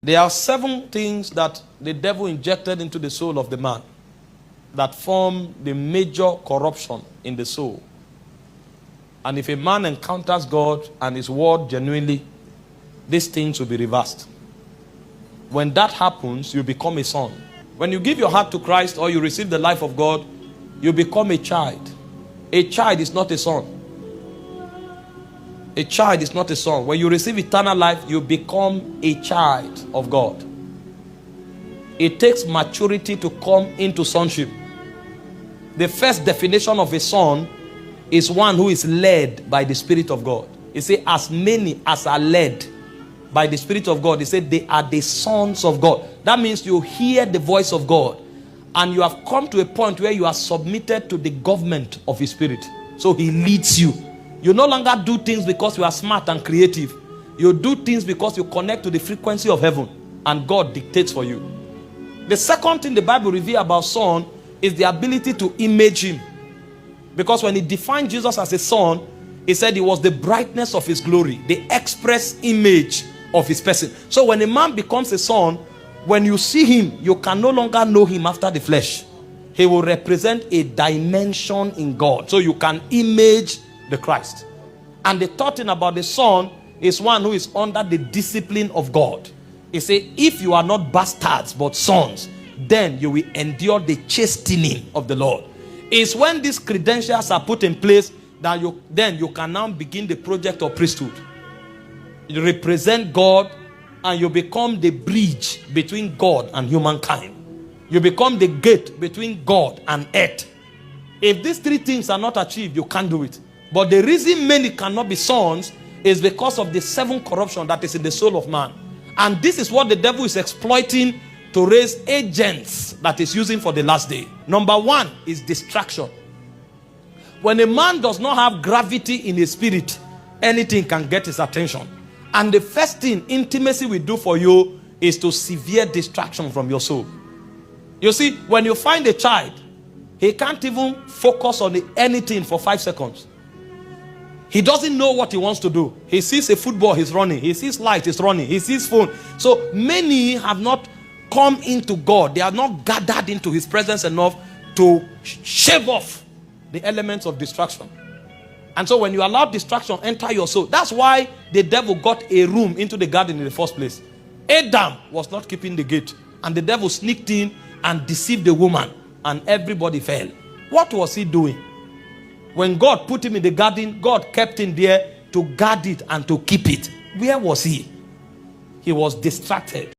There are 7 things that the devil injected into the soul of the man that form the major corruption in the soul. And if a man encounters God and his word genuinely, these things will be reversed. When that happens, you become a son. When you give your heart to Christ or you receive the life of God, you become a child. A child is not a son. A child is not a son. When you receive eternal life, you become a child of God. It takes maturity to come into sonship. The first definition of a son is one who is led by the Spirit of God. He said, as many as are led by the Spirit of God, he said, they are the sons of God. That means you hear the voice of God and you have come to a point where you are submitted to the government of his Spirit. So he leads you. You no longer do things because you are smart and creative. You do things because you connect to the frequency of heaven and God dictates for you. The second thing the Bible reveals about son is the ability to image him. Because when he defined Jesus as a son, he said he was the brightness of his glory, the express image of his person. So when a man becomes a son, when you see him, you can no longer know him after the flesh. He will represent a dimension in God. So you can image the Christ. And the third thing about the son is one who is under the discipline of God. He said, if you are not bastards but sons, then you will endure the chastening of the Lord. It's when these credentials are put in place that you can now begin the project of priesthood. You represent God and you become the bridge between God and humankind. You become the gate between God and earth. If these 3 things are not achieved, you can't do it. But the reason many cannot be sons is because of the 7 corruption that is in the soul of man. And this is what the devil is exploiting to raise agents that is using for the last day. Number 1 is distraction. When a man does not have gravity in his spirit, anything can get his attention. And the first thing intimacy will do for you is to severe distraction from your soul. You see, when you find a child, he can't even focus on anything for 5 seconds. He doesn't know what he wants to do. He sees a football, he's running. He sees light, he's running. He sees phone. So many have not come into God. They are not gathered into his presence enough to shave off the elements of distraction. And so when you allow distraction enter your soul, that's why the devil got a room into the garden in the first place. Adam was not keeping the gate, and the devil sneaked in and deceived the woman, and everybody fell. What was he doing? When God put him in the garden, God kept him there to guard it and to keep it. Where was he? He was distracted.